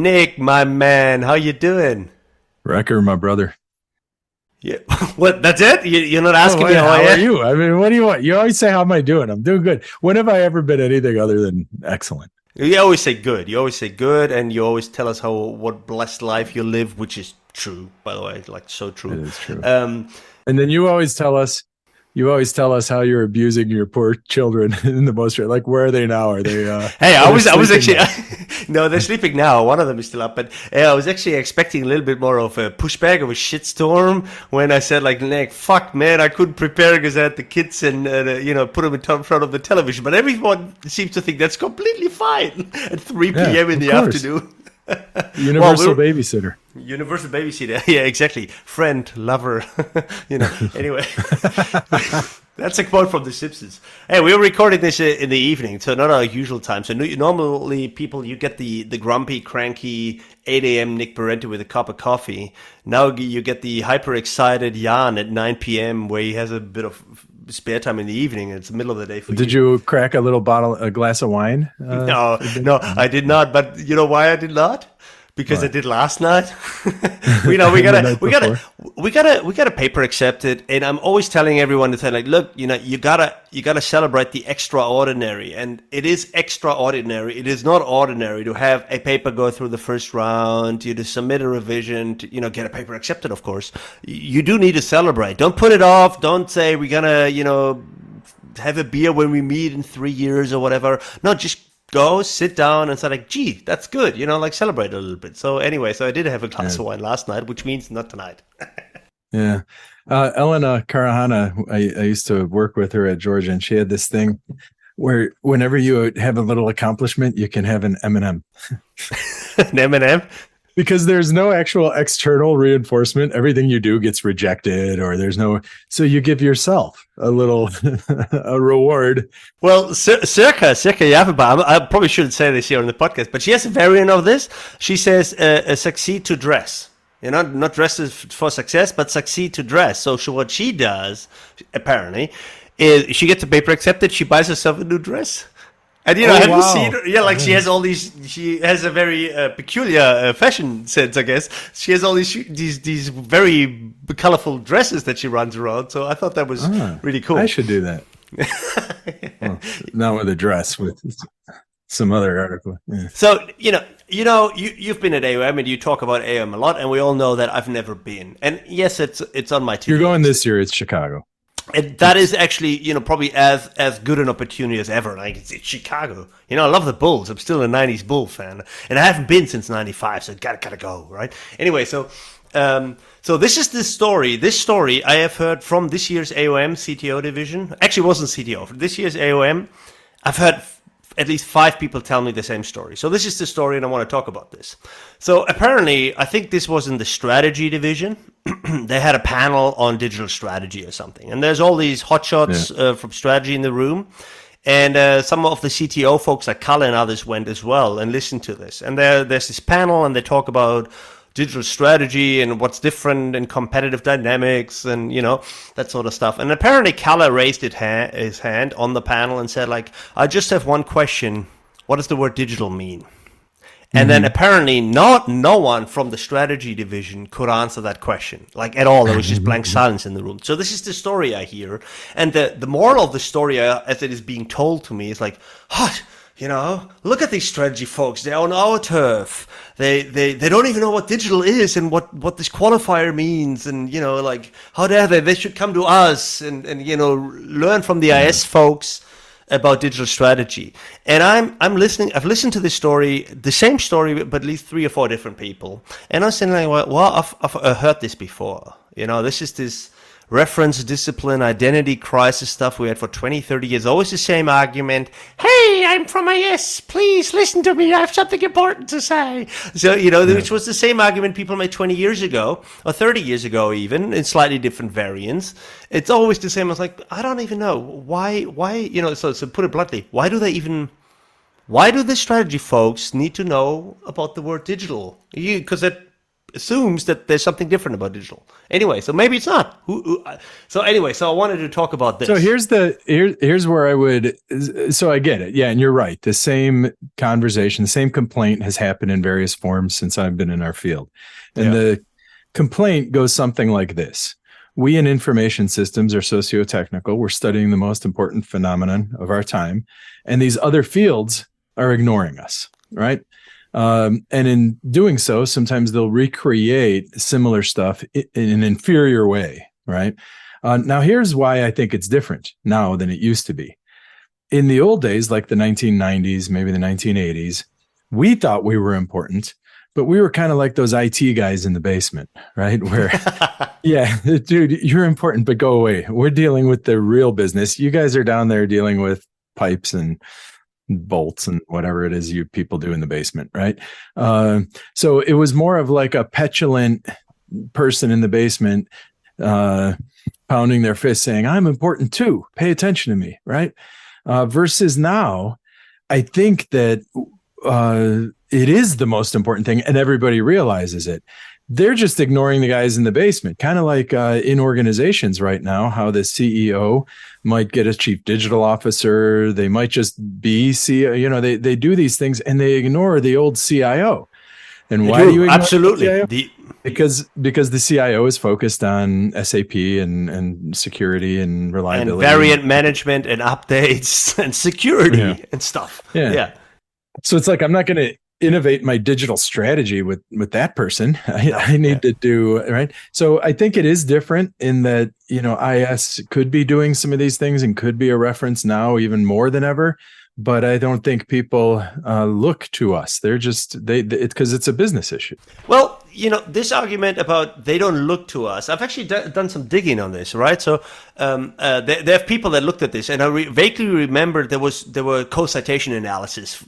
Nick, my man, how you doing? Wrecker, my brother. Yeah, what? That's it? You're not Oh, asking me wait, how I how are am? you? I mean, what do you want? You always say, how am I doing? I'm doing good. When have I ever been anything other than excellent? You always say good. You always say good, and you always tell us how what blessed life you live, which is true, by the way, like so It true. is true. Um, And then you always tell us how you're abusing your poor children in the most, like, where are they now? Are they, Hey, oh, they're I was sleeping actually now. no, they're sleeping now. One of them is still up, but I was actually expecting a little bit more of a pushback of a shitstorm when I said like, Nick, fuck, man, I couldn't prepare because I had the kids and put them in front of the television. But everyone seems to think that's completely fine at 3 Yeah, p.m. in of the course. afternoon. Well, Universal we're babysitter. universal babysitter. Yeah, exactly. Friend, lover. Anyway. That's a quote from The Simpsons. Hey, we were recording this in the evening, so not our usual time. So normally, people, you get the grumpy, cranky 8 a.m. Nick Parenti with a cup of coffee. Now you get the hyper excited Jan at 9 p.m. where he has a bit of spare time in the evening. And it's the middle of the day for Did you. you crack a glass of wine? No, A bit? no, I did not. But you know why I did not? Because I Why? did last night. we know we The gotta night we gotta before? we gotta paper accept it. And I'm always telling everyone to say like, look, you gotta celebrate the extraordinary. And it is extraordinary. It is not ordinary to have a paper go through the first round, you to submit a revision, to get a paper accepted, of course. You do need to celebrate. Don't put it off. Don't say we're gonna, have a beer when we meet in 3 years or whatever. No, just go sit down and say like, gee, that's good, like celebrate a little bit. So anyway, so I did have a glass Yeah. of wine last night, which means not tonight. Yeah. Elena Karahana, I used to work with her at Georgia, and she had this thing where whenever you have a little accomplishment, you can have an M&M An M&M. because there's no actual external reinforcement. Everything you do gets rejected, or so you give yourself a little a reward. Well, Circa Yafaba, I probably shouldn't say this here on the podcast, but she has a variant of this. She says, succeed to dress. Not dress for success, but succeed to dress. So what she does, apparently, is she gets a paper accepted, she buys herself a new dress. And Oh, have you seen wow. her? Yeah, like she has all these. She has a very peculiar fashion sense, I guess. She has all these very colorful dresses that she runs around. So I thought that was really I cool. should do that. Well, not with a dress, with some other article. Yeah. So you've been at AOM and you talk about AOM a lot, and we all know that I've never been. And yes, it's on my You're to-do going list. this year. It's Chicago. And that is actually, probably as good an opportunity as ever. Like it's Chicago. I love the Bulls. I'm still a '90s Bull fan, and I haven't been since '95. So gotta go, right? Anyway, so this is this story. This story I have heard from this year's AOM CTO division. Actually, it wasn't CTO. For this year's AOM, I've heard at least 5 people tell me the same story. So this is the story, and I want to talk about this. So apparently, I think this was in the strategy division. They had a panel on digital strategy or something. And there's all these hotshots Yeah. from strategy in the room. And some of the CTO folks like Kalle and others went as well and listened to this. And there's this panel, and they talk about digital strategy and what's different and competitive dynamics and, that sort of stuff. And apparently Kalle raised his hand on the panel and said, like, I just have one question. What does the word digital mean? And then apparently no one from the strategy division could answer that question, like at all. There was just blank silence in the room. So this is the story I hear. And the moral of the story, as it is being told to me, is like, what? Look at these strategy folks. They're on our turf. They don't even know what digital is and what this qualifier means. And, like, how dare they? They should come to us and learn from the Yeah. IS folks about digital strategy. And I'm listening. I've listened to this story, the same story, but at least 3 or 4 different people. And I'm saying, like, well, I've heard this before. This is this reference discipline identity crisis stuff we had for 20, 30 years. Always the same argument. Hey, I'm from IS. Please listen to me. I have something important to say. So, which was the same argument people made 20 years ago or 30 years ago, even in slightly different variants. It's always the same. I was like, I don't even know why, so put it bluntly, why do the strategy folks need to know about the word digital? Because assumes that there's something different about digital. Anyway, so maybe it's not. So anyway, so I wanted to talk about So this. here's where I would. So I get it. Yeah, and you're right. The same conversation, the same complaint has happened in various forms since I've been in our field, and Yeah. the complaint goes something like this: We in information systems are socio-technical. We're studying the most important phenomenon of our time, and these other fields are ignoring us, right? And in doing so, sometimes they'll recreate similar stuff in an inferior way, right? Now, here's why I think it's different now than it used to be. In the old days, like the 1990s, maybe the 1980s, we thought we were important, but we were kind of like those IT guys in the basement, right? Where, yeah, dude, you're important, but go away. We're dealing with the real business. You guys are down there dealing with pipes and bolts and whatever it is you people do in the basement, right? So it was more of like a petulant person in the basement pounding their fist saying, I'm important too. Pay attention to me, right? Versus now, I think that it is the most important thing and everybody realizes it. They're just ignoring the guys in the basement, kind of like in organizations right now, how the CEO might get a chief digital officer. They might just be CEO. You know, they do these things and they ignore the old CIO. And They why do do you ignore the absolutely. CIO? The Because the CIO is focused on SAP and security and and reliability. variant management and updates and security Yeah. and stuff. Yeah. Yeah. So it's like I'm not going to innovate my digital strategy with that person. No. I Yeah. need to do right. So I think it is different in that, you know, IS could be doing some of these things and could be a reference now even more than ever. But I don't think people look to us. They're just because it's a business issue. Well, you know, this argument about they don't look to us, I've actually done some digging on this, right? So there have people that looked at this, and I vaguely remember there were co-citation analysis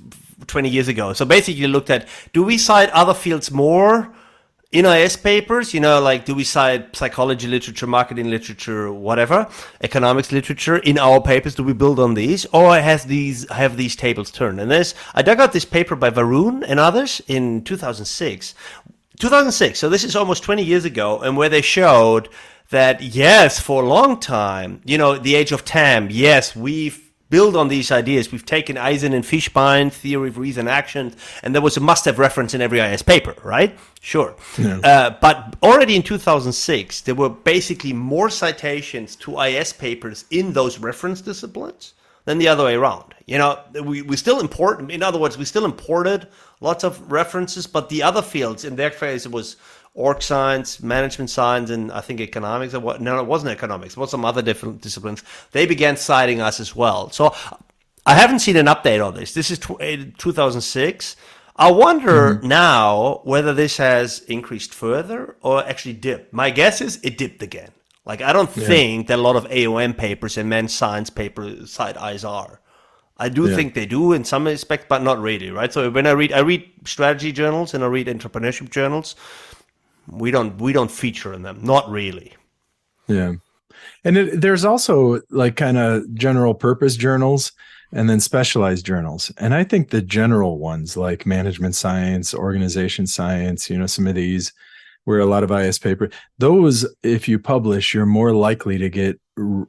20 years ago. So basically, you looked at, do we cite other fields more in IS papers? You know, like, do we cite psychology literature, marketing literature, whatever, economics literature in our papers? Do we build on these, or have these tables turned? And I dug out this paper by Varun and others in 2006. 2006. So this is almost 20 years ago, and where they showed that yes, for a long time, you know, the age of TAM, yes, we've build on these ideas. We've taken Eisen and Fishbein, theory of reason actions, and there was a must-have reference in every IS paper, right? Sure. Yeah. But already in 2006, there were basically more citations to IS papers in those reference disciplines than the other way around. You know, we still import, in other words, we still imported lots of references, but the other fields, in their case, it was org science, management science, and I think economics. No, it wasn't economics. It was some other different disciplines. They began citing us as well. So I haven't seen an update on this. This is 2006. I wonder now whether this has increased further or actually dipped. My guess is it dipped again. Like, I don't think that a lot of AOM papers and men's science papers cite ISR. I do think they do in some respects, but not really, right? So when I read strategy journals and I read entrepreneurship journals. We don't feature in them, not really. Yeah. And there's also like kind of general purpose journals and then specialized journals. And I think the general ones like management science, organization science, you know, some of these where a lot of IS paper, those, if you publish, you're more likely to get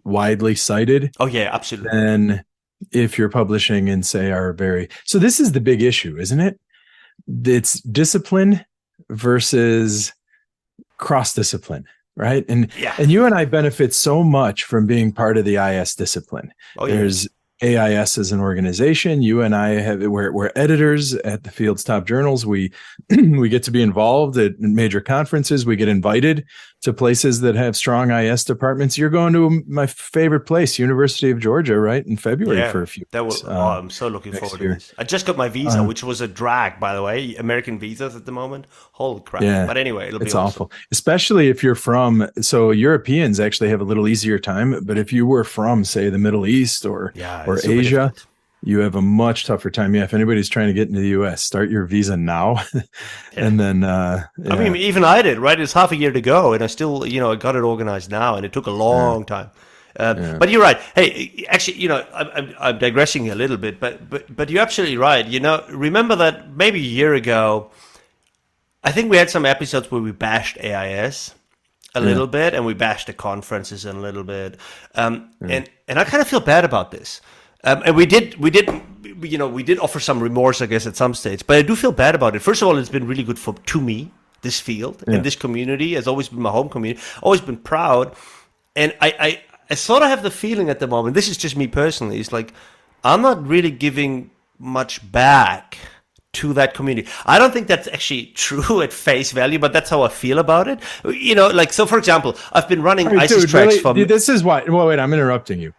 widely cited. Oh yeah, absolutely. Than if you're publishing and say are very, so this is the big issue, isn't it? It's discipline versus cross-discipline, right? And you and I benefit so much from being part of the IS discipline. There's AIS as an organization. You and I we're editors at the field's top journals. We get to be involved at major conferences. We get invited to places that have strong IS departments. You're going to my favorite place, University of Georgia, right, in February for a few weeks. I'm so looking forward to this. I just got my visa, which was a drag, by the way. American visas at the moment. Holy crap. Yeah, but anyway, it'll be it's awesome. awful. Especially if you're from, so Europeans actually have a little easier time, but if you were from, say, the Middle East or Asia, you have a much tougher time. Yeah, if anybody's trying to get into the US, start your visa now. And then I mean, even I did, right? It's half a year to go, and I still, you know, I got it organized now, and it took a long time. But you're right. Hey, actually, you know, I'm digressing a little bit, but you're absolutely right. You know, remember that maybe a year ago, I think we had some episodes where we bashed AIS a Yeah, little bit, and we bashed the conferences a little bit, yeah. and I kind of feel bad about this. And we did offer some remorse, I guess, at some stage, but I do feel bad about it. First of all, it's been really good to me. This field and Yeah. this community has always been my home community. Always been proud, and I sort of have the feeling at the moment. This is just me personally. It's like I'm not really giving much back to that community. I don't think that's actually true at face value, but that's how I feel about it. Like, so for example, I've been running All right, ISIS dude, tracks really, from. this is why. Well, wait, I'm interrupting you.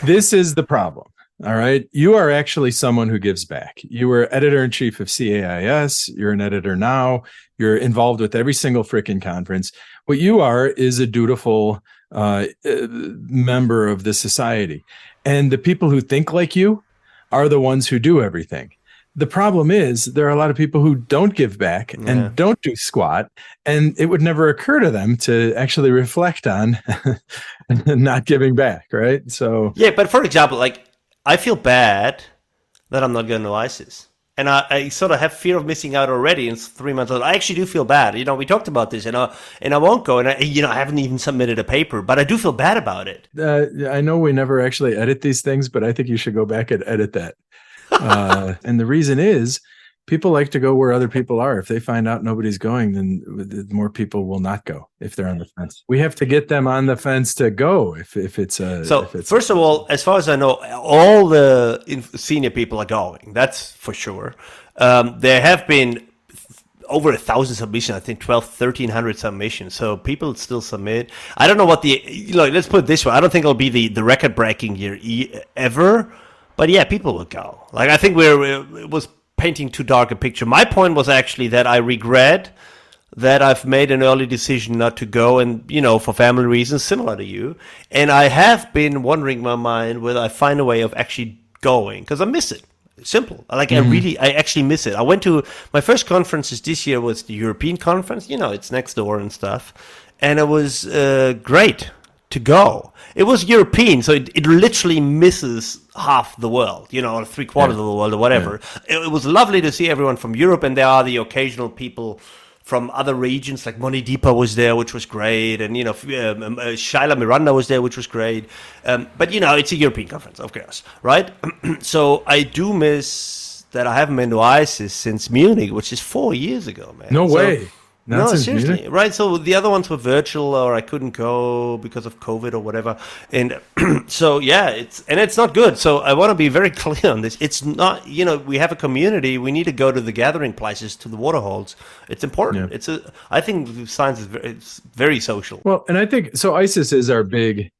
This is the problem. All right. You are actually someone who gives back. You were editor in chief of CAIS. You're an editor now. You're involved with every single freaking conference. What you are is a dutiful member of the society. And the people who think like you are the ones who do everything. The problem is there are a lot of people who don't give back Yeah. and don't do squat, and it would never occur to them to actually reflect on not giving back, right? So, Yeah, but for example, like I feel bad that I'm not going to ISIS. And I sort of have fear of missing out already in 3 months. I actually do feel bad. We talked about this, and I won't go. And I haven't even submitted a paper, but I do feel bad about it. I know we never actually edit these things, but I think you should go back and edit that. And the reason is people like to go where other people are. If they find out nobody's going, then more people will not go if they're on the fence. We have to get them on the fence to go if it's a. So If it's first of all, as far as I know, all the senior people are going. That's for sure. There have been over 1,000 submissions. I think 1,300 submissions. So people still submit. I don't know what let's put it this way. I don't think it'll be the record breaking year ever. But yeah, people will go. Like I think it was painting too dark a picture. My point was actually that I regret that I've made an early decision not to go, and for family reasons similar to you. And I have been wondering in my mind whether I find a way of actually going because I miss it. Simple. Like I actually miss it. I went to my first conferences this year was the European conference. It's next door and stuff, and it was great to go. It was European, so it literally misses half the world, or three-quarters of the world or whatever. It was lovely to see everyone from Europe, and there are the occasional people from other regions, like Moni Deepa was there, which was great, and Shaila Miranda was there, which was great. But it's a European conference, of course, right? So I do miss that I haven't been to ISIS since Munich, which is 4 years ago, man. No So, way. Not no, since seriously, Munich? right? So the other ones were virtual, or I couldn't go because of COVID or whatever. And so yeah, it's not good. So I want to be very clear on this. It's not, we have a community. We need to go to the gathering places, to the water holes. It's important. Yeah. I think science it's very social. Well, and I think so. ISIS is our big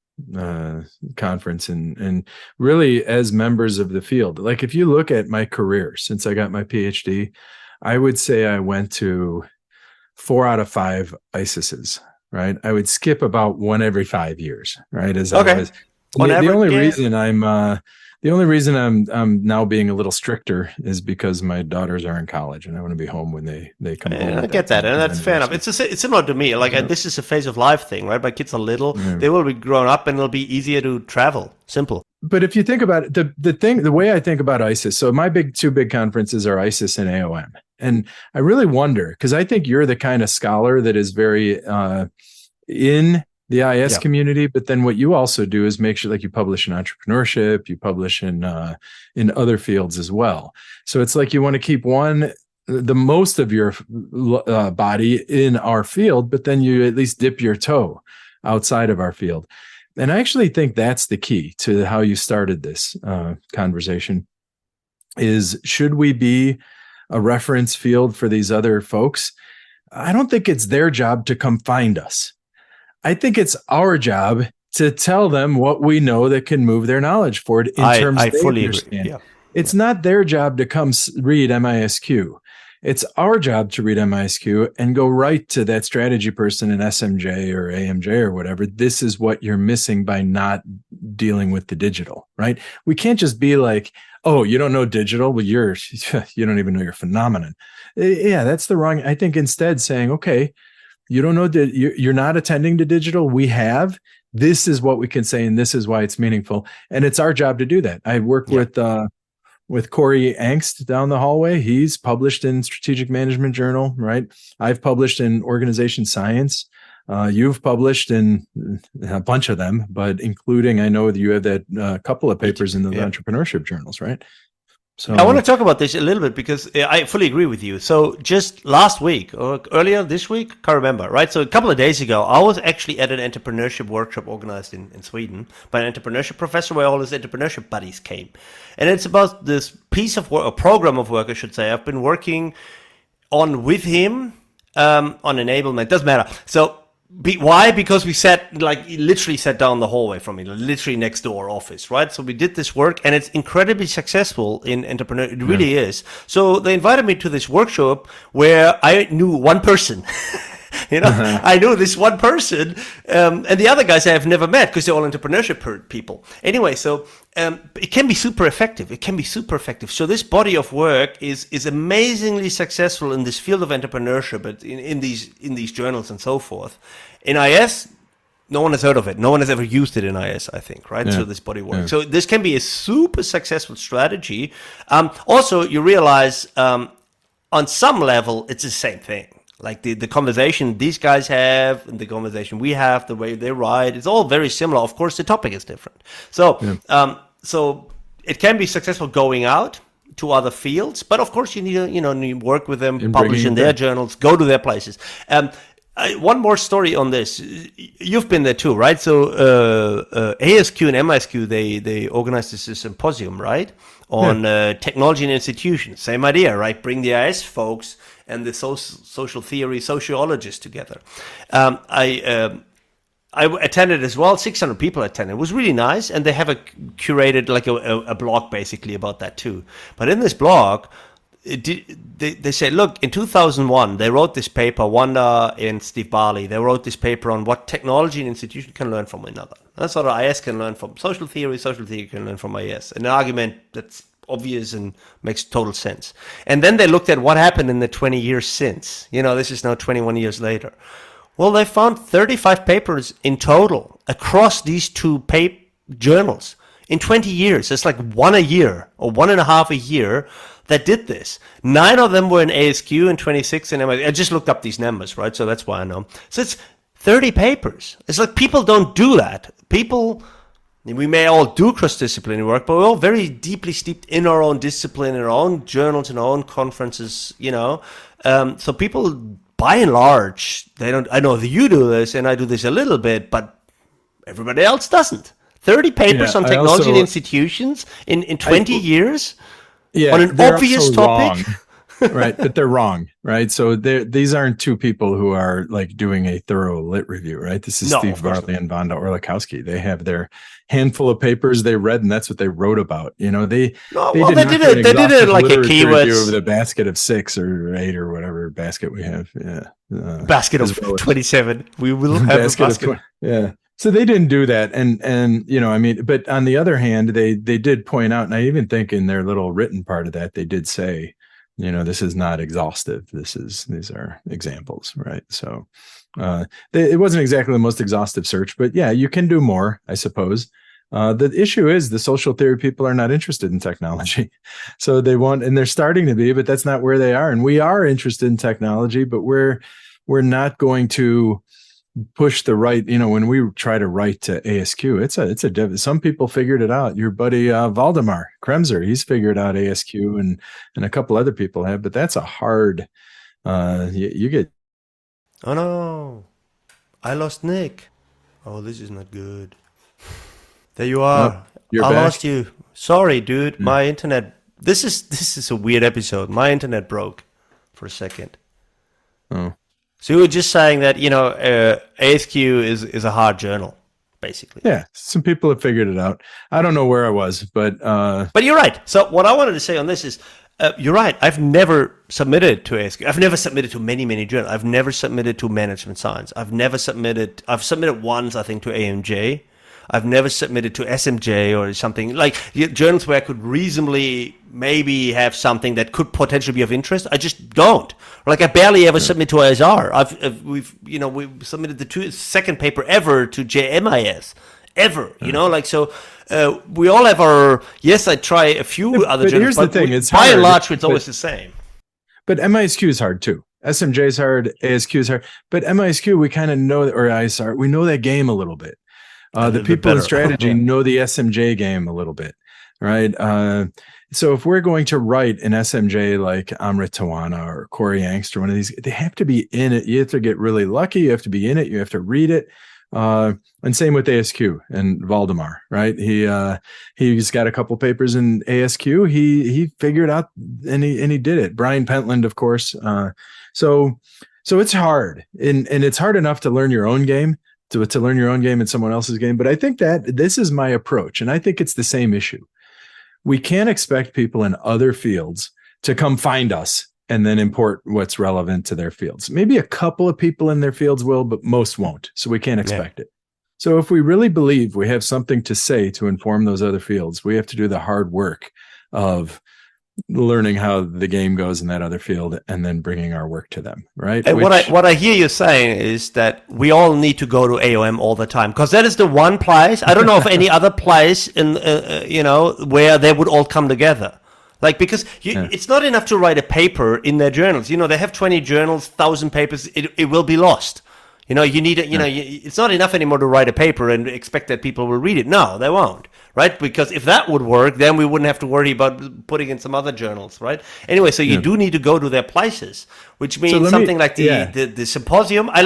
conference, and really as members of the field. Like if you look at my career since I got my PhD, I would say I went to 4 out of 5 ISISes, right? I would skip about one every 5 years, right? As Okay. I was, the only reason I'm now being a little stricter is because my daughters are in college and I want to be home when they come home. I get that, and that's fair enough. It's similar to me. Like this is a phase of life thing, right? My kids are little; they will be grown up, and it'll be easier to travel. Simple. But if you think about it, the way I think about ISIS, so my two big conferences are ISIS and AOM. And I really wonder, because I think you're the kind of scholar that is very in the IS community, but then what you also do is make sure, like, you publish in entrepreneurship, you publish in other fields as well. So it's like you want to keep the most of your body in our field, but then you at least dip your toe outside of our field. And I actually think that's the key to how you started this conversation is, should we be a reference field for these other folks? I don't think it's their job to come find us. I think it's our job to tell them what we know that can move their knowledge forward in terms I they fully understand. agree. Yeah. It's not their job to come read MISQ. It's our job to read MISQ and go right to that strategy person in SMJ or AMJ or whatever. This is what you're missing by not dealing with the digital, right? We can't just be like, oh, you don't know digital? Well, you don't even know your phenomenon. Yeah, that's the wrong. I think instead saying, okay, you don't know, you're not attending to digital. We have. This is what we can say, and this is why it's meaningful. And it's our job to do that. I work with with Corey Angst down the hallway. He's published in Strategic Management Journal, right? I've published in Organization Science. You've published in a bunch of them, but including, I know that you have that couple of papers in the entrepreneurship journals, right? So I want to talk about this a little bit because I fully agree with you. So just last week or earlier this week, can't remember, right? So a couple of days ago, I was actually at an entrepreneurship workshop organized in Sweden by an entrepreneurship professor where all his entrepreneurship buddies came. And it's about this piece of work, a program of work, I should say, I've been working on with him on enablement. Doesn't matter. So why? Because we literally sat down the hallway from me, literally next door office, right? So we did this work and it's incredibly successful in entrepreneur. It really is. So they invited me to this workshop where I knew one person. I know this one person, and the other guys I have never met because they're all entrepreneurship people. Anyway, so it can be super effective. So this body of work is amazingly successful in this field of entrepreneurship, but in these journals and so forth. In IS, no one has heard of it. No one has ever used it in IS, I think, right? Yeah. So this body work. Yeah. So this can be a super successful strategy. Also, you realize on some level, it's the same thing. Like the conversation these guys have and the conversation we have, the way they write, it's all very similar. Of course, the topic is different. So, so it can be successful going out to other fields, but of course you need to, work with them, publish in their journals, go to their places. One more story on this. You've been there too, right? So ASQ and MISQ, they organized this symposium, right? On technology and institutions. Same idea, right? Bring the IS folks and the social theory sociologists together. I attended as well. 600 people attended. It was really nice, and they have curated like a blog basically about that too. But in this blog, they said, look, in 2001, they wrote this paper, Wanda and Steve Barley, they wrote this paper on what technology and institution can learn from another. That's what IS can learn from social theory can learn from IS. An argument that's obvious and makes total sense. And then they looked at what happened in the 20 years since. This is now 21 years later. Well, they found 35 papers in total across these two journals in 20 years. It's like one a year or 1.5 a year that did this. 9 of them were in ASQ and 26 in MIT. I just looked up these numbers, right? So that's why I know. So it's 30 papers. It's like people don't do that. We may all do cross-disciplinary work, but we're all very deeply steeped in our own discipline, in our own journals, in our own conferences, So people, by and large, they don't. I know that you do this, and I do this a little bit, but everybody else doesn't. 30 papers on technology and institutions in 20 years on an obvious topic. Right, but they're wrong, right? So these aren't two people who are like doing a thorough lit review, right? This is Steve Barley and Wanda Orlikowski. They have their handful of papers they read, and that's what they wrote about. They did it like a keyword review of the basket of 6 or 8 or whatever basket we have. Yeah, basket of 27. We will have a basket. So they didn't do that, and but on the other hand, they did point out, and I even think in their little written part of that, they did say, this is not exhaustive. These are examples, right? So it wasn't exactly the most exhaustive search, but yeah, you can do more, I suppose. The issue is the social theory people are not interested in technology. So they want, and they're starting to be, but that's not where they are. And we are interested in technology, but we're not going to push the right, when we try to write to ASQ, some people figured it out. Your buddy Valdemar Kremser, he's figured out ASQ, and a couple other people have, but that's a hard you get. Oh no, I lost Nick. Oh, this is not good. There you are. You're I back? lost you. Sorry, dude. My internet, this is a weird episode. My internet broke for a second. Oh. So you were just saying that, ASQ is a hard journal, basically. Yeah, some people have figured it out. I don't know where I was, but you're right. So what I wanted to say on this is, you're right. I've never submitted to ASQ. I've never submitted to many journals. I've never submitted to management science. I've submitted once, I think, to AMJ. I've never submitted to SMJ or something like journals where I could reasonably maybe have something that could potentially be of interest. I just don't. Like I barely ever submit to ISR. We've submitted the second paper ever to JMIS, ever. Like so. We all have our. Yes, I try a few other But journals, here's the but thing: it's by and hard. large, it's always the same. But MISQ is hard too. SMJ is hard, ASQ is hard, but MISQ we kind of know, or ISR, we know that game a little bit. A The little bit people in better. strategy Yeah. know the SMJ game a little bit, right? So if we're going to write an SMJ like Amrit Tawana or Corey Angst or one of these, they have to be in it. You have to get really lucky. You have to be in it. You have to read it. And same with ASQ and Valdemar, right? He's got a couple papers in ASQ. He figured out and he did it. Brian Pentland, of course. So it's hard, and it's hard enough to learn your own game, to learn your own game and someone else's game. But I think that this is my approach, and I think it's the same issue. We can't expect people in other fields to come find us and then import what's relevant to their fields. Maybe a couple of people in their fields will, but most won't. So we can't expect it. So if we really believe we have something to say to inform those other fields, we have to do the hard work of learning how the game goes in that other field and then bringing our work to them, right? And what I hear you saying is that we all need to go to AOM all the time, because that is the one place. I don't know of any other place in where they would all come together. Like, because it's not enough to write a paper in their journals. They have 20 journals, 1,000 papers. It will be lost. You need it. It's not enough anymore to write a paper and expect that people will read it. No, they won't, right? Because if that would work, then we wouldn't have to worry about putting in some other journals, right? Anyway, so you do need to go to their places, which means something like the symposium. I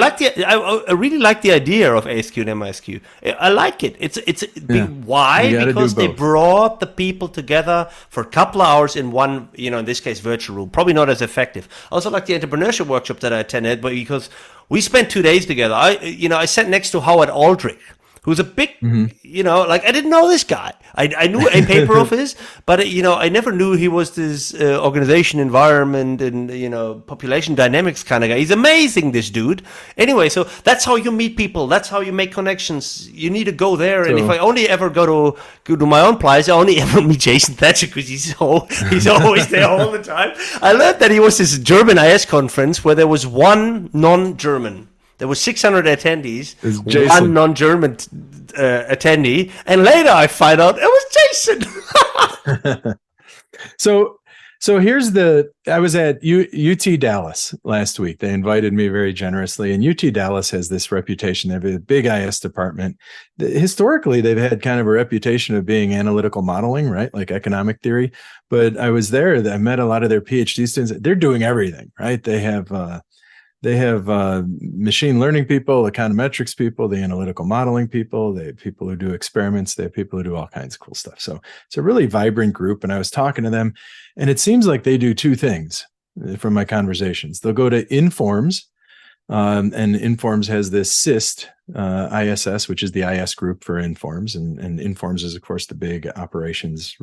really like the idea of ASQ and MISQ. I like it. Why? Because they brought the people together for a couple of hours in one, in this case, virtual room. Probably not as effective. I also like the entrepreneurship workshop that I attended, but because we spent 2 days together. I sat next to Howard Aldrich, who's a big, I didn't know this guy. I knew a paper of his, but, I never knew he was this organization, environment, and, population dynamics kind of guy. He's amazing, this dude. Anyway, so that's how you meet people. That's how you make connections. You need to go there. And if I only ever go to my own place, I only ever meet Jason Thatcher because he's always there all the time. I learned that he was this German IS conference where there was one non-German. There were 600 attendees, one non-German attendee, and later I find out it was Jason. So here's I was at UT Dallas last week. They invited me very generously, and UT Dallas has this reputation. They have a big IS department. Historically, they've had kind of a reputation of being analytical modeling, right? Like economic theory. But I was there. I met a lot of their PhD students. They're doing everything, right? They have machine learning people, econometrics people, the analytical modeling people, they have people who do experiments, they have people who do all kinds of cool stuff. So it's a really vibrant group. And I was talking to them, and it seems like they do two things from my conversations. They'll go to Informs, and Informs has this SIST, ISS, which is the IS group for Informs. And Informs is, of course, the big operations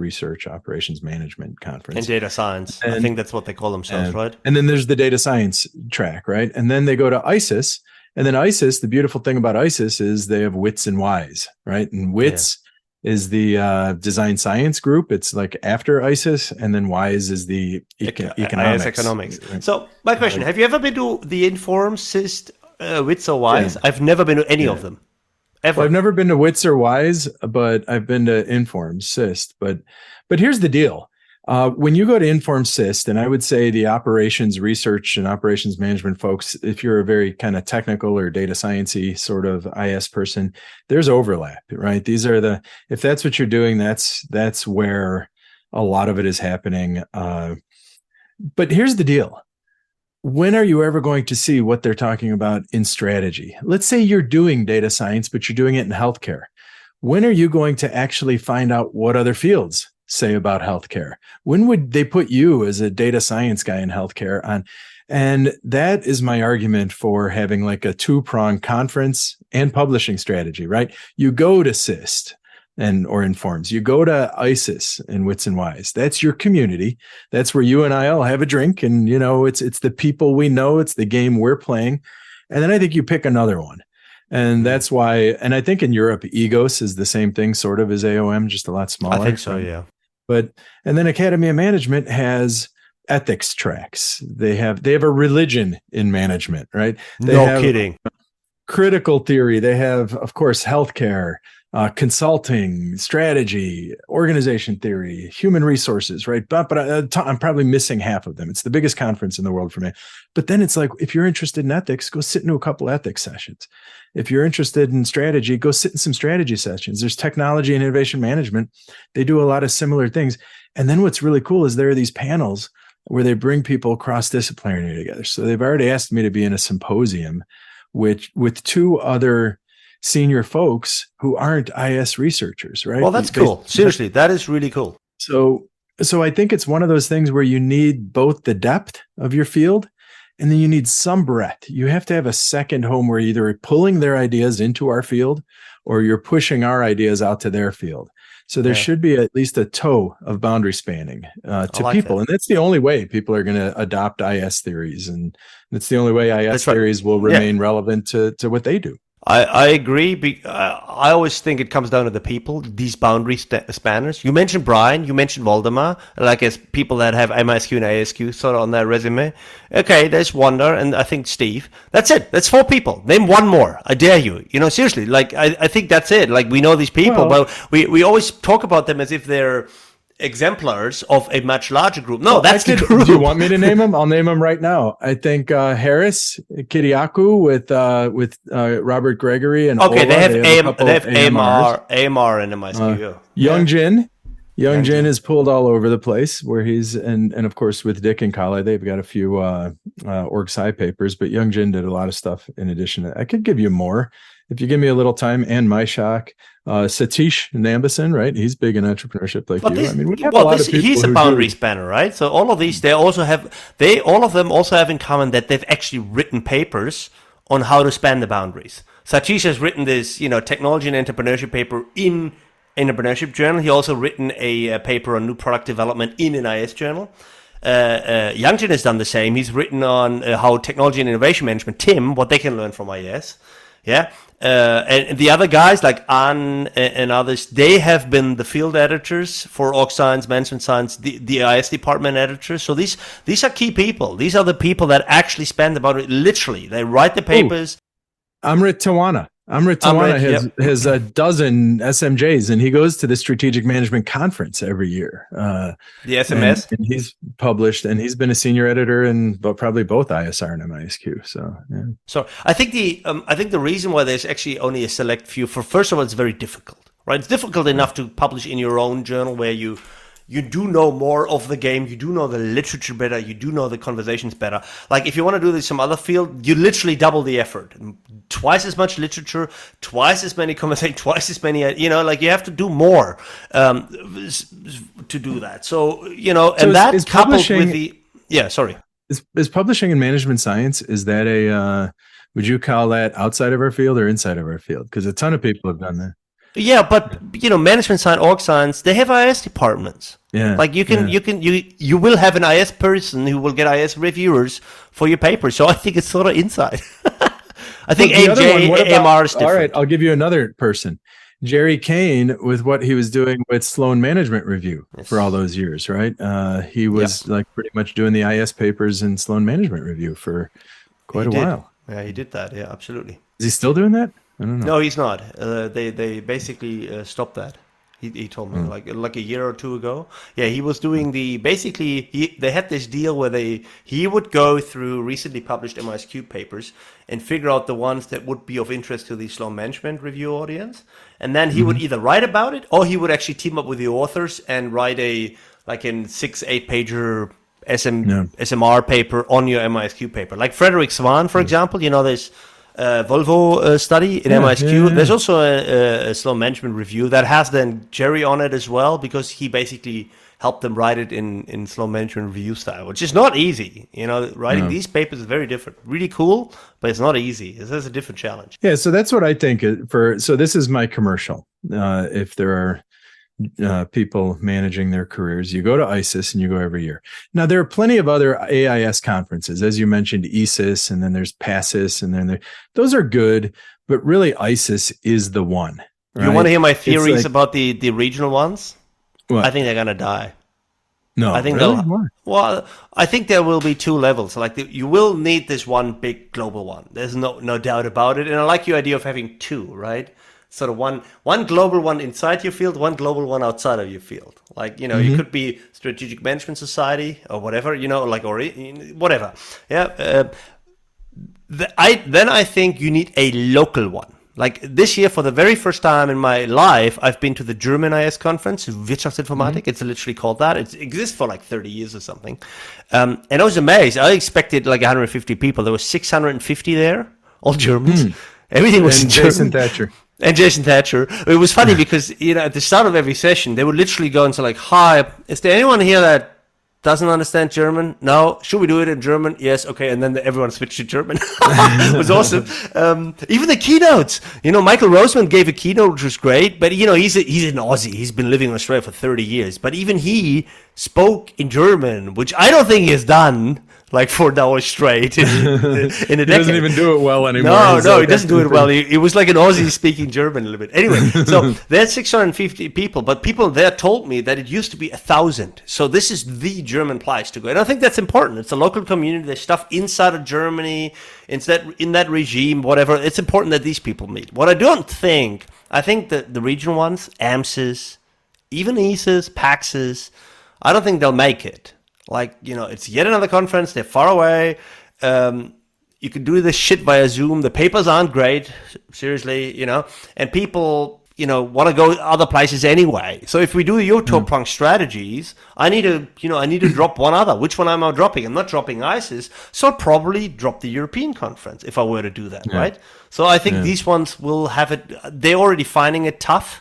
management conference. And data science. I think that's what they call themselves, right? And then there's the data science track, right? And then they go to ISIS. And then ISIS, the beautiful thing about ISIS is they have WITS and WISE, right? And WITS is the design science group. It's like after ISIS. And then WISE is the economics. So my question, have you ever been to the Inform, SIST, WITS or WISE? I've never been to any of them. Ever. Well, I've never been to WITS or WISE, but I've been to Inform, SIST. But here's the deal. When you go to Inform SIST, and I would say the operations research and operations management folks, if you're a very kind of technical or data sciencey sort of IS person, there's overlap, right? If that's what you're doing, that's where a lot of it is happening. But here's the deal. When are you ever going to see what they're talking about in strategy? Let's say you're doing data science, but you're doing it in healthcare. When are you going to actually find out what other fields say about healthcare? When would they put you as a data science guy in healthcare on? And that is my argument for having like a two-pronged conference and publishing strategy, right? You go to SIST or Informs. You go to ISIS and WITS and WISE. That's your community. That's where you and I'll have a drink. And, it's the people we know. It's the game we're playing. And then I think you pick another one. And that's why, and I think in Europe, EGOS is the same thing sort of as AOM, just a lot smaller. I think so, yeah. And then Academy of Management has ethics tracks. They have a religion in management, right? No kidding. critical theory. They have, of course, healthcare, consulting, strategy, organization theory, human resources, right? But I'm probably missing half of them. It's the biggest conference in the world for me. But then it's like, if you're interested in ethics, go sit into a couple ethics sessions. If you're interested in strategy, go sit in some strategy sessions. There's technology and innovation management. They do a lot of similar things. And then what's really cool is there are these panels where they bring people cross-disciplinary together. So they've already asked me to be in a symposium which with two other senior folks who aren't IS researchers, right? Well, that's cool. Seriously, that is really cool. So I think it's one of those things where you need both the depth of your field and then you need some breadth. You have to have a second home where you're either pulling their ideas into our field or you're pushing our ideas out to their field. So there should be at least a toe of boundary spanning to people. And that's the only way people are going to adopt IS theories. And that's the only way IS theories will remain relevant to what they do. I agree. I always think it comes down to the people, these boundary spanners. You mentioned Brian, you mentioned Waldemar, like as people that have MISQ and ISQ sort of on their resume. Okay, there's Wonder, and I think Steve. That's it. That's 4 people. Name one more. I dare you. Seriously, like I think that's it. Like we know these people, but we always talk about them as if they're exemplars of a much larger group. No, that's the group. Do you want me to name them? I'll name them right now. I think Harris, Kiriakou with Robert Gregory and okay, Ola, they have AMR and MISQ. Young Jin is pulled all over the place where he's and of course with Dick and Kale, they've got a few org sci papers, but Young Jin did a lot of stuff in addition. I could give you more if you give me a little time. And Myshak, Satish Nambasan, right? He's big in entrepreneurship like you. I mean, we have a lot of people. He's a boundary spanner, right? So all of these, all of them also have in common that they've actually written papers on how to span the boundaries. Satish has written this, technology and entrepreneurship paper in entrepreneurship journal. He also written a paper on new product development in an IS journal. Youngjin has done the same. He's written on how technology and innovation management, TIM, what they can learn from IS. Yeah. And the other guys like An and others, they have been the field editors for Org Science, Management Science, the IS department editors. So these are key people. These are the people that actually spend about it. Literally, they write the papers. Amrit Tawana. Has a dozen SMJs, and he goes to the Strategic Management Conference every year. The SMS, and he's published, and he's been a senior editor in probably both ISR and MISQ. So I think the reason why there's actually only a select few. First of all, it's very difficult, right? It's difficult enough to publish in your own journal where you do know more of the game, you do know the literature better, you do know the conversations better. Like if you want to do this some other field, you literally double the effort. Twice as much literature, twice as many conversations, twice as many, like you have to do more to do that. So, and that coupled with the, Is publishing in management science, is that would you call that outside of our field or inside of our field? Because a ton of people have done that. Yeah, but management science, org science, they have IS departments. Yeah, like you will have an IS person who will get IS reviewers for your paper. So I think it's sort of inside. I think AMR is different. All right, I'll give you another person, Jerry Kane, with what he was doing with Sloan Management Review for all those years, right? He was like pretty much doing the IS papers in Sloan Management Review for quite a while. Yeah, he did that. Yeah, absolutely. Is he still doing that? I don't know. No, he's not. They basically stopped that. He told me like a year or two ago. Yeah, he was doing they had this deal where he would go through recently published MISQ papers and figure out the ones that would be of interest to the Sloan Management Review audience, and then he would either write about it or he would actually team up with the authors and write a 6-8 pager SMR paper on your MISQ paper. Like Frederick Swan, for example, there's Volvo study in MISQ. There's also a Sloan Management Review that has then Jerry on it as well, because he basically helped them write it in Sloan Management Review style, which is not easy. Writing these papers is very different. Really cool, but it's not easy. This is a different challenge. Yeah, so that's what I think so this is my commercial. If there are people managing their careers, you go to ISIS and you go every year. Now there are plenty of other AIS conferences, as you mentioned, ESIS, and then there's PASIS, and then those are good, but really ISIS is the one. Right? You want to hear my theories about the regional ones? What? I think they're gonna die. I No, think really? they'll. Why? Well, I think there will be two levels. Like you will need this one big global one. There's no doubt about it. And I like your idea of having two, right? Sort of one global one inside your field, one global one outside of your field. Like you Hmm. could be Strategic Management Society or whatever. Like or whatever. Yeah. Then I think you need a local one. Like this year, for the very first time in my life, I've been to the German IS conference, Hmm. Wirtschaftsinformatik. It's literally called that. It exists for like 30 years or something. And I was amazed. I expected like 150 people. There were 650 there, all Germans. Hmm. Everything was in And Jason German. Thatcher. And Jason Thatcher. It was funny because, at the start of every session, they would literally go and say like, hi, is there anyone here that doesn't understand German? No. Should we do it in German? Yes. Okay. And then everyone switched to German. It was awesome. Even the keynotes. Michael Roseman gave a keynote, which was great. But he's an Aussie. He's been living in Australia for 30 years. But even he spoke in German, which I don't think he has done like 4 hours straight in a He decade. doesn't even do it well anymore. No, He's no, he like, doesn't do it well. He was like an Aussie speaking German a little bit. Anyway, so there's 650 people, but people there told me that it used to be 1,000. So this is the German place to go. And I think that's important. It's a local community. There's stuff inside of Germany, in that regime, whatever. It's important that these people meet. What I think that the regional ones, AMSs, even ESAs, PAXs, I don't think they'll make it. Like, it's yet another conference. They're far away. You can do this shit via Zoom. The papers aren't great, seriously, and people, want to go other places anyway. So if we do your two-pronged strategies, I need to drop one other. Which one am I dropping? I'm not dropping ISIS, so I'll probably drop the European conference if I were to do that, Yeah. right? So I think Yeah. these ones will have it. They're already finding it tough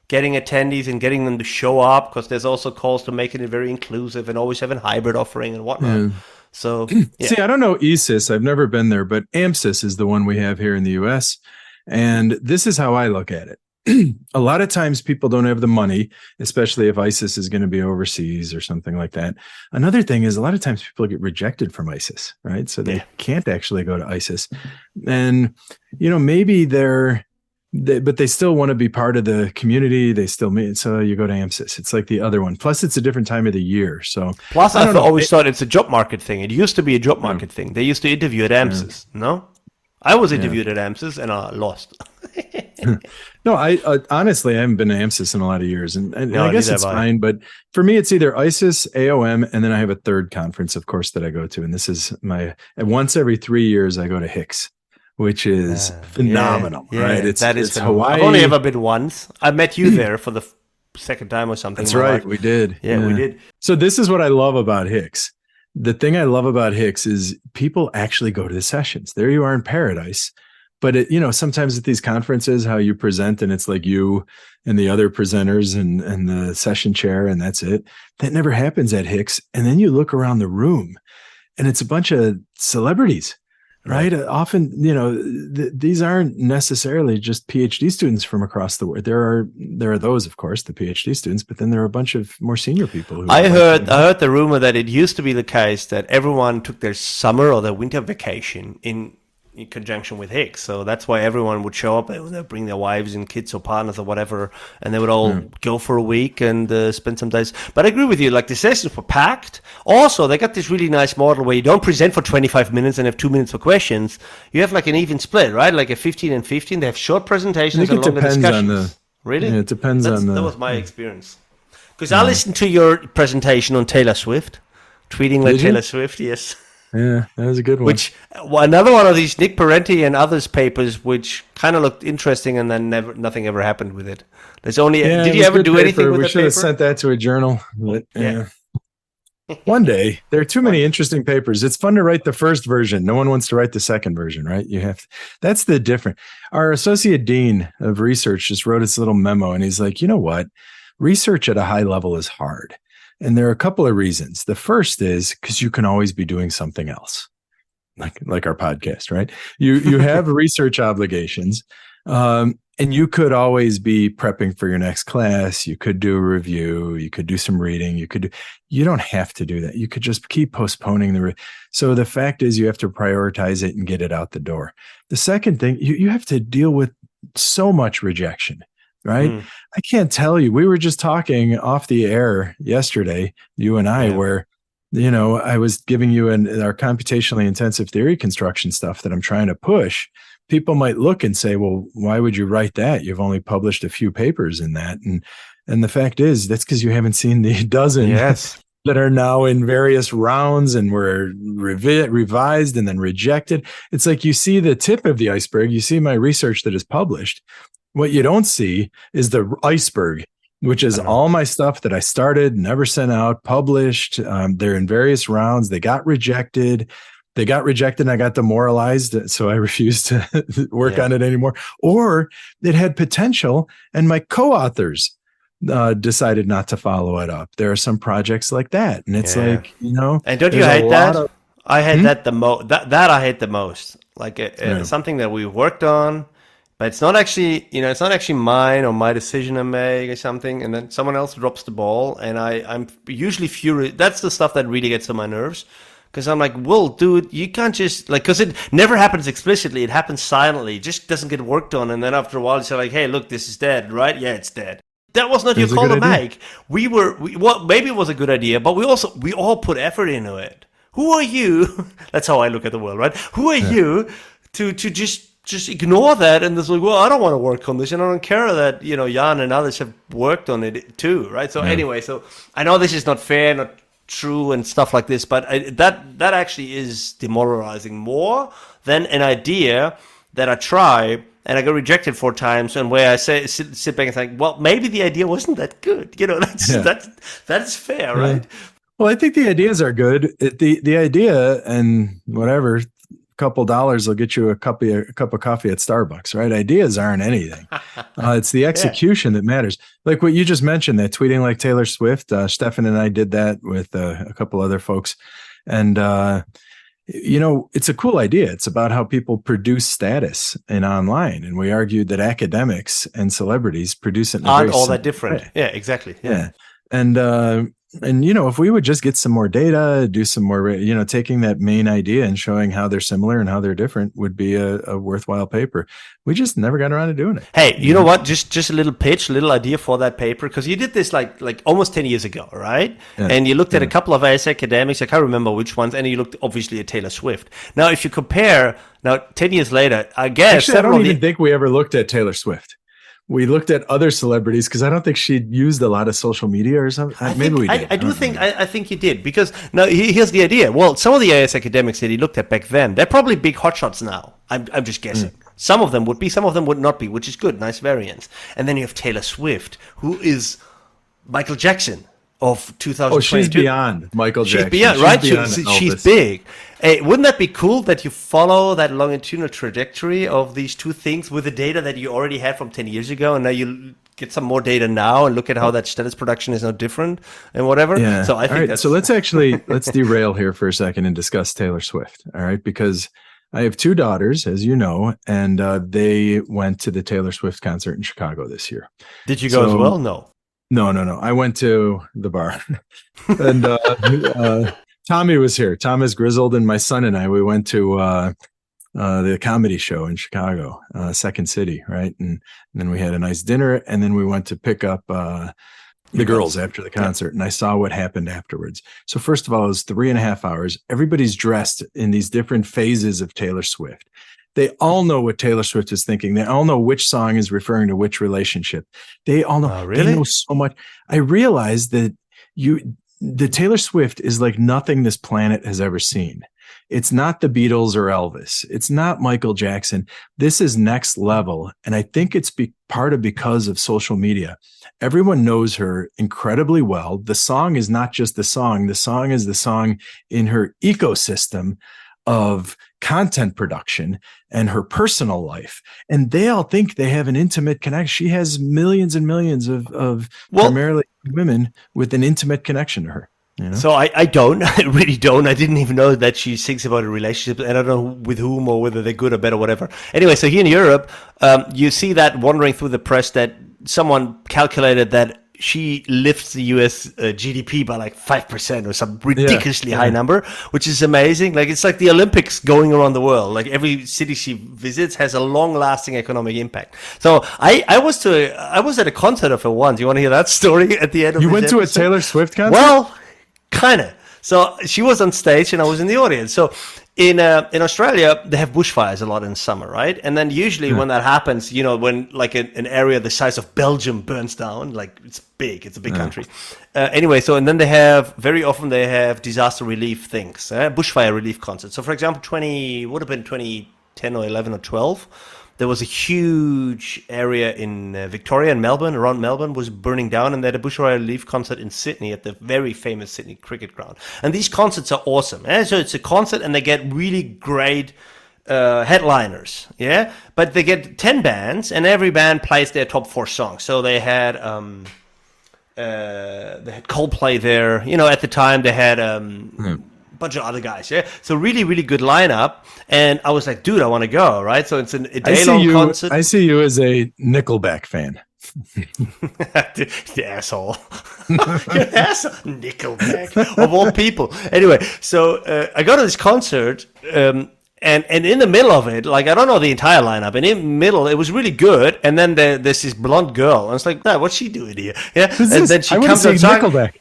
getting attendees and getting them to show up because there's also calls to making it very inclusive and always having hybrid offering and whatnot. Yeah. So yeah, See, I don't know ESIS. I've never been there, but AMSIS is the one we have here in the US. And this is how I look at it. A lot of times people don't have the money, especially if ISIS is going to be overseas or something like that. Another thing is a lot of times people get rejected from ISIS, right? So they can't actually go to ISIS. And, maybe but they still want to be part of the community. They still meet. So you go to AMSIS. It's like the other one. Plus, it's a different time of the year. So plus I don't know. always thought it's a job market thing. It used to be a job market thing. They used to interview at AMSIS. No, I was interviewed at AMSIS and I lost. No, I honestly I haven't been to AMSIS in a lot of years, and No, I guess neither it's have I. fine. But for me, it's either ISIS, AOM, and then I have a third conference, of course, that I go to, and this is once every 3 years I go to HICS, which is phenomenal, right? It's It's phenomenal. Hawaii. I've only ever been once. I met you there for the second time or something. That's in my right, life. we did. Yeah, we did. So this is what I love about HICS. The thing I love about HICS is people actually go to the sessions. There you are in paradise. But sometimes at these conferences, how you present and it's like you and the other presenters and the session chair, and that's it. That never happens at HICS. And then you look around the room and it's a bunch of celebrities, right? Often, these aren't necessarily just PhD students from across the world. There are those, of course, the PhD students, but then there are a bunch of more senior people. I heard the rumor that it used to be the case that everyone took their summer or their winter vacation in conjunction with Hicks. So that's why everyone would show up and they'd bring their wives and kids or partners or whatever, and they would all go for a week and spend some days. But I agree with you, like the sessions were packed. Also, they got this really nice model where you don't present for 25 minutes and have 2 minutes for questions. You have like an even split, right? Like a 15 and 15. They have short presentations and longer discussions. Really? Yeah, it depends on the... That was my experience. Because I listened to your presentation on Taylor Swift, tweeting like Taylor Swift, yes. Yeah, that was a good one. Which another one of these Nick Parenti and others papers, which kind of looked interesting, and then nothing ever happened with it. There's only. Did you ever do anything with we that should have paper? sent that to a journal. But, Yeah. One day. There are too many interesting papers. It's fun to write the first version. No one wants to write the second version, right? That's the difference. Our associate dean of research just wrote this little memo, and he's like, you know what? Research at a high level is hard. And there are a couple of reasons. The first is because you can always be doing something else, like our podcast, right? You have research obligations, and you could always be prepping for your next class. You could do a review. You could do some reading. You don't have to do that. You could just keep postponing so the fact is you have to prioritize it and get it out the door. The second thing, you have to deal with so much rejection. right? Mm, I can't tell you. We were just talking off the air yesterday, you and I, yeah. where, I was giving you our computationally intensive theory construction stuff that I'm trying to push. People might look and say, well, why would you write that? You've only published a few papers in that. And the fact is, that's because you haven't seen the dozen Yes. that are now in various rounds and were revised and then rejected. It's like you see the tip of the iceberg. You see my research that is published. What you don't see is the iceberg, which is I know. all my stuff that I started, never sent out, published. They're in various rounds. They got rejected. And I got demoralized. So I refused to work Yeah. on it anymore. Or it had potential, and my co authors decided not to follow it up. There are some projects like that. And it's Yeah. like, And don't you there's a hate lot that? of, I hate hmm? that the most. That I hate the most. Like Yeah. something that we worked on, but it's not actually, it's not actually mine or my decision to make or something, and then someone else drops the ball, and I'm usually furious. That's the stuff that really gets on my nerves. Because I'm like, well, dude, you can't just like, because it never happens explicitly. It happens silently. It just doesn't get worked on, and then after a while, it's like, hey, look, this is dead, right? Yeah, it's dead. That was not It your was a call good to idea. make. Well, maybe it was a good idea, but we all put effort into it. Who are you? That's how I look at the world, right? Who are Yeah. you to just ignore that and just like, well, I don't want to work on this, and I don't care that Jan and others have worked on it too, right? So Yeah. anyway, so I know this is not fair, not true, and stuff like this, but that actually is demoralizing more than an idea that I try and I got rejected 4 times, and where I sit back and think, well, maybe the idea wasn't that good. Yeah. That's fair, Yeah. right? Well, I think the ideas are good. The idea and whatever, couple dollars will get you a cup of coffee at Starbucks, right? Ideas aren't anything. It's the Yeah. execution that matters. Like what you just mentioned, that tweeting like Taylor Swift. Stefan and I did that with a couple other folks, and it's a cool idea. It's about how people produce status in online, and we argued that academics and celebrities produce it in a Aren't very all that similar different. way. Yeah, exactly. Yeah. Yeah. And if we would just get some more data, do some more, taking that main idea and showing how they're similar and how they're different would be a worthwhile paper. We just never got around to doing it. Hey, you know what? Just a little pitch, a little idea for that paper, because you did this like almost 10 years ago, right? Yeah. And you looked at a Yeah. couple of AS academics. I can't remember which ones, and you looked obviously at Taylor Swift. Now, if you compare now 10 years later, I guess Actually, I several don't of even the think we ever looked at Taylor Swift. We looked at other celebrities because I don't think she'd used a lot of social media or something. Maybe we did. I think you did, because now here's the idea. Well, some of the AS academics that he looked at back then, they're probably big hotshots now. I'm just guessing. Some of them would be, some of them would not be, which is good, nice variance. And then you have Taylor Swift, who is Michael Jackson of Oh, she's 2022. beyond Michael She's Jackson. beyond, right? Beyond She's Elvis. big. Hey, wouldn't that be cool that you follow that longitudinal trajectory of these two things with the data that you already had from 10 years ago, and now you get some more data now and look at how that status production is now different and whatever? Yeah. So I think All right. that's So let's derail here for a second and discuss Taylor Swift. All right, because I have two daughters, as you know, and they went to the Taylor Swift concert in Chicago this year. Did you go as So well? No. no. I went to the bar, and Tommy was here. Thomas Grizzled and my son and I. We went to the comedy show in Chicago, Second City, right? And then we had a nice dinner, and then we went to pick up the girls after the concert, and I saw what happened afterwards. So first of all, it was 3.5 hours. Everybody's dressed in these different phases of Taylor Swift. They all know what Taylor Swift is thinking. They all know which song is referring to which relationship. They all know. Oh, They really? know so much. I realized that the Taylor Swift is like nothing this planet has ever seen. It's not the Beatles or Elvis. It's not Michael Jackson. This is next level. And I think it's because of social media. Everyone knows her incredibly well. The song is not just the song. The song is the song in her ecosystem of content production and her personal life. And they all think they have an intimate connection. She has millions and millions of Well, primarily women with an intimate connection to her. so I don't. I really don't. I didn't even know that she sings about a relationship, and I don't know with whom or whether they're good or bad or whatever. Anyway, so here in Europe, you see that wandering through the press that someone calculated that she lifts the US GDP by like 5% or some Yeah, ridiculously high yeah. number, which is amazing. Like it's like the Olympics going around the world. Like every city she visits has a long-lasting economic impact. So I was at a concert of her once. You want to hear that story at the end of You this went to a episode? Taylor Swift concert? Well, kind of. So she was on stage and I was in the audience. So in Australia they have bushfires a lot in summer, right? And then usually when that happens, you know, when like an area the size of Belgium burns down, like it's big, it's a big country. Anyway, so and then very often they have disaster relief things, bushfire relief concerts. So for example, 2010 or 11 or 12. There was a huge area in Victoria and Melbourne, around Melbourne, was burning down, and they had a bushfire relief concert in Sydney at the very famous Sydney Cricket Ground. And these concerts are awesome. So it's a concert, and they get really great headliners, yeah. But they get 10 bands, and every band plays their top 4 songs. So they had Coldplay there. You know, at the time they had bunch of other guys, yeah. So really, really good lineup. And I was like, dude, I want to go, right? So it's a day-long concert. I see you as a Nickelback fan. The asshole. You're an asshole. Nickelback, of all people. Anyway, so I go to this concert, and in the middle of it, like I don't know the entire lineup, and in the middle it was really good. And then there's this blonde girl, and I was like, nah, what's she doing here? Yeah, and then she comes outside. Nickelback.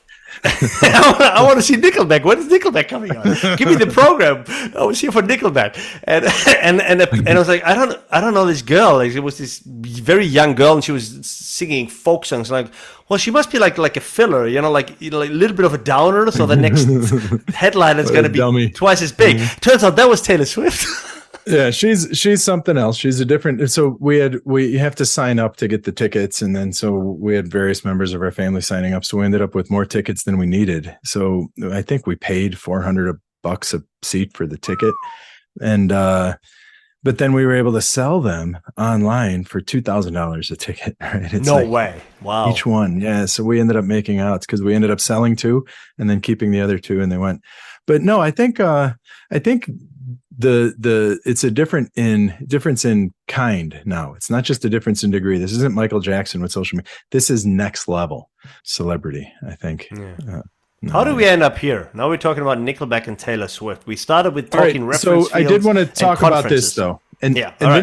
I want to see Nickelback. When is Nickelback coming on? Give me the program. I was here for Nickelback, and I was like, I don't know this girl. Like, it was this very young girl, and she was singing folk songs. Like, well, she must be like a filler, you know, like a little bit of a downer. So the next headline is going to be dummy. Twice as big. Turns out that was Taylor Swift. Yeah, she's something else. She's a different. So we have to sign up to get the tickets, and then so we had various members of our family signing up. So we ended up with more tickets than we needed. So I think we paid $400 a seat for the ticket, and but then we were able to sell them online for $2,000 a ticket. Right? It's No way! Wow. Each one, yeah. So we ended up making outs because we ended up selling 2 and then keeping the other 2, and they went. But no, I think it's a difference in kind now. It's not just a difference in degree. This isn't Michael Jackson with social media. This is next level celebrity, I think. Yeah. How do we end up here? Now we're talking about Nickelback and Taylor Swift. We started with talking reference. So I did want to talk about this though. And right.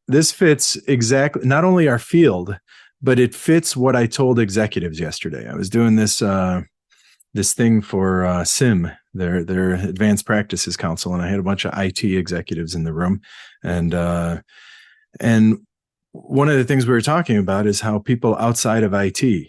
this fits exactly not only our field, but it fits what I told executives yesterday. I was doing this thing for SIM, their Advanced Practices Council, and I had a bunch of IT executives in the room, and one of the things we were talking about is how people outside of IT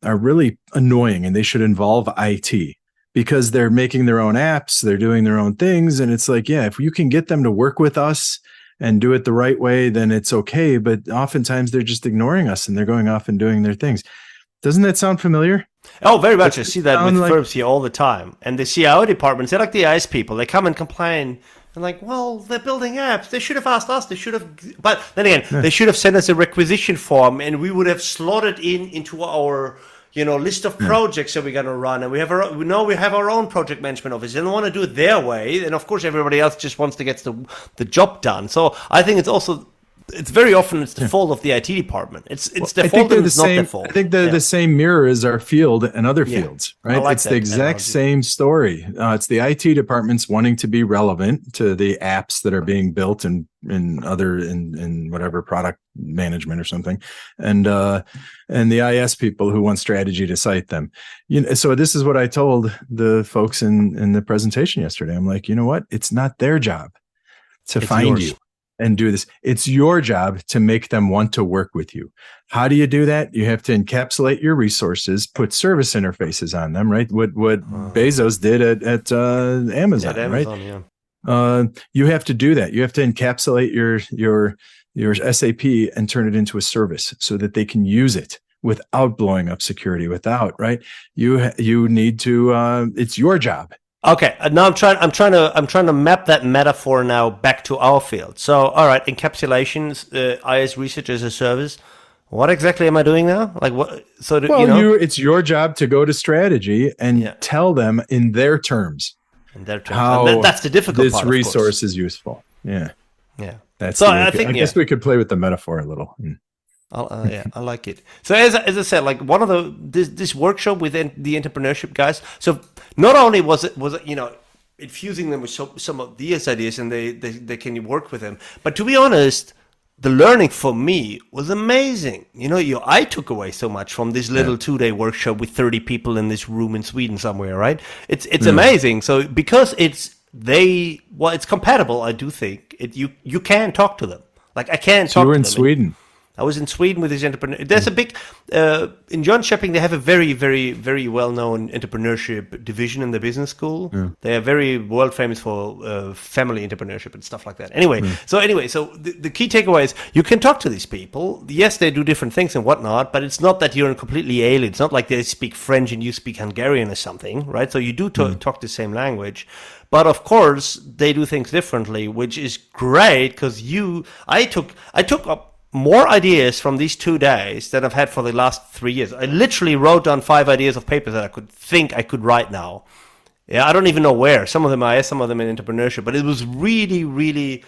are really annoying, and they should involve IT because they're making their own apps, they're doing their own things, and it's like, yeah, if you can get them to work with us and do it the right way, then it's okay. But oftentimes they're just ignoring us and they're going off and doing their things. Doesn't that sound familiar? Oh, very much. I see that with firms here all the time. And the CIO departments, they're like the IS people. They come and complain. And like, well, they're building apps. They should have asked us. They should have. But then again, they should have sent us a requisition form, and we would have slotted into our list of projects that we're going to run. And we have our own project management office. They don't want to do it their way. And of course, everybody else just wants to get the job done. So I think it's very often it's the fault of the IT department. It's their fault, and it's not their fault. I think they're the same mirror as our field and other fields, right? Like it's the exact same story. It's the IT departments wanting to be relevant to the apps that are being built in whatever product management or something, and the IS people who want strategy to cite them. So this is what I told the folks in the presentation yesterday. I'm like, you know what? It's not their job to find you and do this. It's your job to make them want to work with you. How do you do that? You have to encapsulate your resources, put service interfaces on them, right? What Bezos did at Amazon, right? Yeah. You have to do that. You have to encapsulate your SAP and turn it into a service so that they can use it without blowing up security, right? You need to, it's your job. Okay, now I'm trying to map that metaphor now back to our field. So, all right, encapsulations, IS research as a service. What exactly am I doing now? Like what? So, it's your job to go to strategy and tell them in their terms. How that's the difficult part. This resource is useful. Yeah. Yeah. I guess we could play with the metaphor a little. Yeah, I like it. So as I said, like one of this workshop with the entrepreneurship guys. So not only was it infusing them with some of these ideas, and they can work with them, but to be honest, the learning for me was amazing. I took away so much from this Yeah. little 2 day workshop with 30 people in this room in Sweden somewhere, right? It's Yeah. amazing. So because it's compatible, I do think you can talk to them. Like I can So you talk were to in them. Sweden. I was in Sweden with this entrepreneur. There's a big in Jönköping. They have a very, very, very well-known entrepreneurship division in the business school. Yeah. They are very world famous for family entrepreneurship and stuff like that. Anyway, Yeah. so the key takeaway is you can talk to these people. Yes, they do different things and whatnot, but it's not that you're completely alien. It's not like they speak French and you speak Hungarian or something, right? So you do talk the same language. But of course, they do things differently, which is great because I took up more ideas from these 2 days than I've had for the last 3 years. I literally wrote down 5 ideas of papers that I could write now. Yeah, I don't even know where. Some of them I asked some of them in entrepreneurship, but it was really, really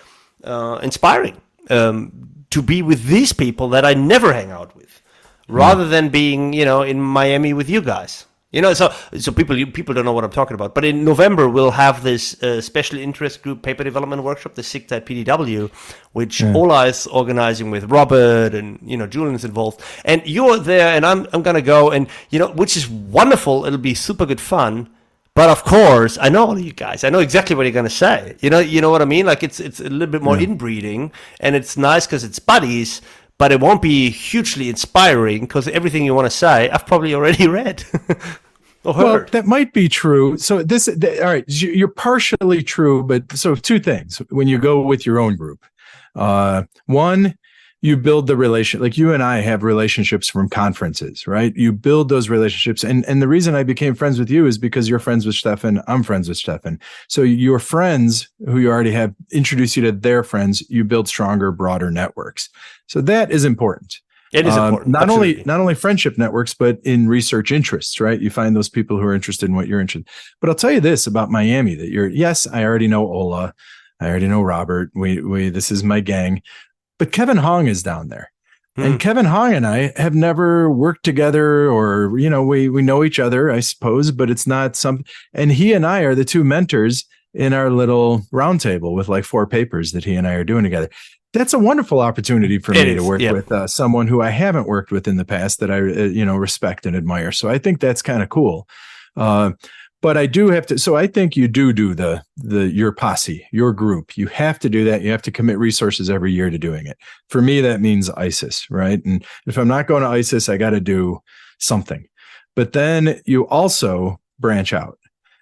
inspiring to be with these people that I never hang out with, rather than being in Miami with you guys. So people don't know what I'm talking about. But in November we'll have this special interest group paper development workshop, the SIGTA at PDW, which Ola is organizing with Robert, and Julian's involved, and you're there, and I'm gonna go, and which is wonderful. It'll be super good fun. But of course, I know all of you guys. I know exactly what you're gonna say. You know what I mean? Like it's a little bit more inbreeding, and it's nice because it's buddies. But it won't be hugely inspiring because everything you want to say, I've probably already read or heard. Well, that might be true. So all right, you're partially true, but so two things when you go with your own group. One, you build the relation, like you and I have relationships from conferences, right? You build those relationships. And the reason I became friends with you is because you're friends with Stefan. I'm friends with Stefan. So your friends who you already have introduce you to their friends, you build stronger, broader networks. So that is important. It is important. Not Absolutely. only friendship networks, but in research interests, right? You find those people who are interested in what you're interested in. But I'll tell you this about Miami, that yes, I already know Ola. I already know Robert. This is my gang. But Kevin Hong is down there. And Kevin Hong and I have never worked together, or, we know each other, I suppose, but it's not and he and I are the two mentors in our little roundtable with like 4 papers that he and I are doing together. That's a wonderful opportunity for me to work with someone who I haven't worked with in the past that I, respect and admire. So I think that's kind of cool. But I do have to. So I think you do your posse, your group. You have to do that. You have to commit resources every year to doing it. For me, that means ISIS, right? And if I'm not going to ISIS, I got to do something. But then you also branch out.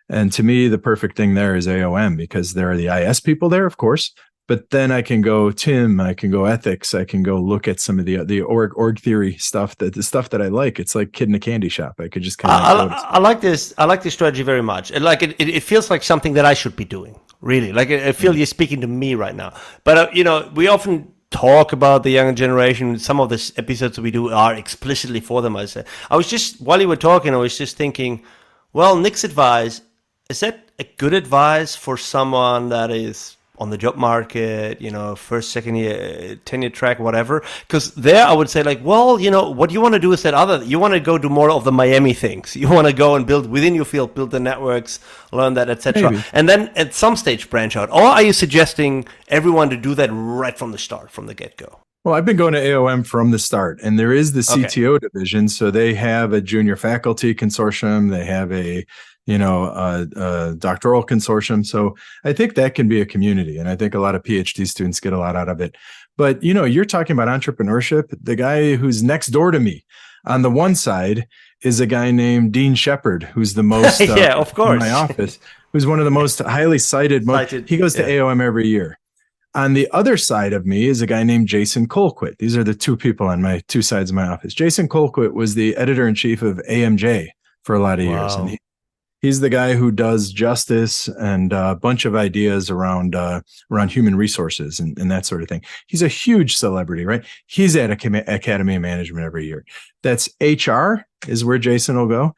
And to me, the perfect thing there is AOM, because there are the IS people there, of course. But then I can go Tim, I can go ethics, I can go look at some of the org theory stuff, the stuff that I like. It's like kid in a candy shop. I could just kind of I like this. I like this strategy very much. It feels like something that I should be doing. Really, like I feel you're speaking to me right now. But we often talk about the younger generation. Some of the episodes we do are explicitly for them. I was just, while you were talking, I was just thinking, well, Nick's advice, is that a good advice for someone that is on the job market, first, second year, tenure track, whatever? Because there I would say, like, well, what you want to do is you want to go do more of the Miami things. You want to go and build within your field, build the networks, learn that, etc. And then at some stage branch out. Or are you suggesting everyone to do that right from the start, from the get-go? Well, I've been going to AOM from the start, and there is the CTO division. So they have a junior faculty consortium. They have a doctoral consortium. So I think that can be a community. And I think a lot of PhD students get a lot out of it. But, you're talking about entrepreneurship. The guy who's next door to me on the one side is a guy named Dean Shepard, who's the most, of course, in my office, who's one of the most highly cited. He goes to AOM every year. On the other side of me is a guy named Jason Colquitt. These are the two people on my two sides of my office. Jason Colquitt was the editor-in-chief of AMJ for a lot of years. And he's the guy who does justice and a bunch of ideas around human resources and that sort of thing. He's a huge celebrity, right? He's at Academy of Management every year. That's HR is where Jason will go.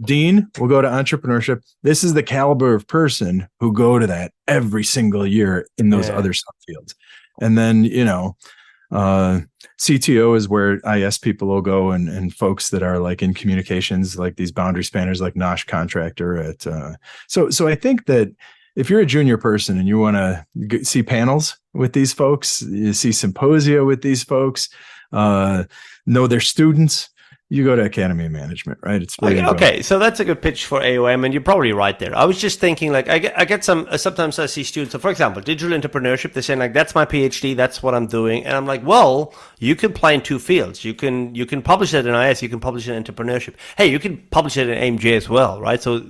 Dean will go to entrepreneurship. This is the caliber of person who go to that every single year in those other subfields. And then, CTO is where IS people will go, and folks that are like in communications, like these boundary spanners, like Nosh contractor at. So I think that if you're a junior person and you want to see panels with these folks, you see symposia with these folks, know their students, you go to Academy of Management, right? It's where okay, so that's a good pitch for AOM, and you're probably right there. I was just thinking, like, I get some, sometimes I see students, so for example, digital entrepreneurship, they're saying, like, that's my PhD, that's what I'm doing. And I'm like, well, you can play in two fields. You can publish it in IS, you can publish it in entrepreneurship. Hey, you can publish it in AIMJ as well, right? So,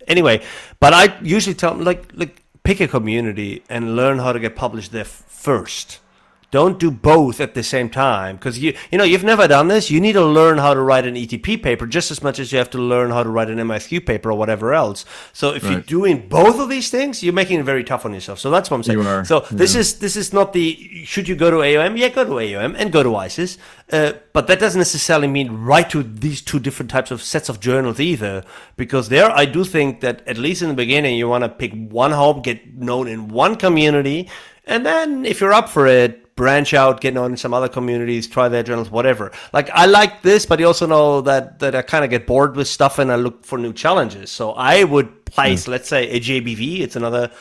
anyway, but I usually tell them, like pick a community and learn how to get published there first. Don't do both at the same time, because you've never done this. You need to learn how to write an ETP paper just as much as you have to learn how to write an MISQ paper or whatever else. So if you're doing both of these things, you're making it very tough on yourself. So that's what I'm saying. You are. So this is not the should you go to AOM? Yeah, go to AOM and go to ISIS. But that doesn't necessarily mean write to these two different types of sets of journals either, because there I do think that at least in the beginning you want to pick one home, get known in one community, and then if you're up for it, branch out, get known in some other communities, try their journals, whatever. Like, I like this, but you also know that I kind of get bored with stuff and I look for new challenges. So I would place, let's say, a JBV. It's another,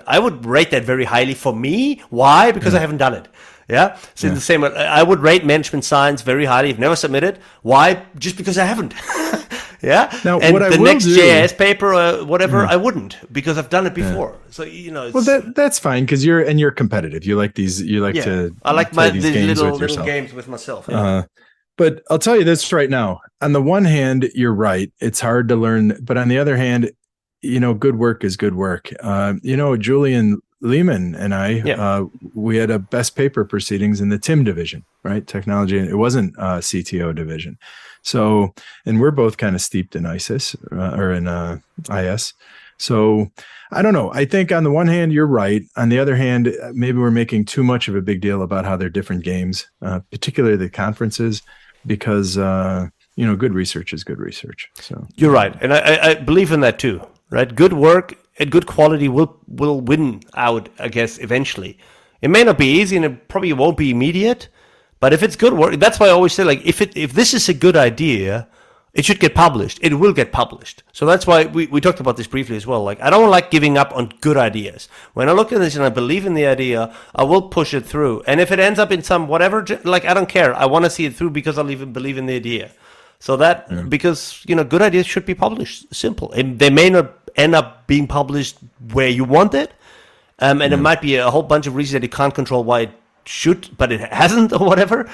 I would rate that very highly for me. Why? Because I haven't done it. Yeah. So in the same way, I would rate management science very highly. I've never submitted. Why? Just because I haven't. Yeah. Now, and what I the will next do, JS paper or whatever, I wouldn't, because I've done it before. So it's, well, that's fine, because you're competitive. You like these. You like to. I like these games little games with myself. Yeah. But I'll tell you this right now. On the one hand, you're right. It's hard to learn, but on the other hand, good work is good work. Julian Lehman and I, we had a best paper proceedings in the TIM division, right? Technology. It wasn't CTO division. So, and we're both kind of steeped in ISIS or in IS. So I don't know. I think on the one hand, you're right. On the other hand, maybe we're making too much of a big deal about how they're different games, particularly the conferences, because, good research is good research. So you're right. And I believe in that too, right? Good work and good quality will win out, I guess, eventually. It may not be easy and it probably won't be immediate, but if it's good work, that's why I always say, like, if this is a good idea, it should get published. It will get published. So that's why we talked about this briefly as well. Like, I don't like giving up on good ideas. When I look at this and I believe in the idea, I will push it through. And if it ends up in some whatever, like, I don't care. I want to see it through because I believe in the idea. So that, because, good ideas should be published. Simple. And they may not end up being published where you want it. And it might be a whole bunch of reasons that you can't control why it should, but it hasn't or whatever.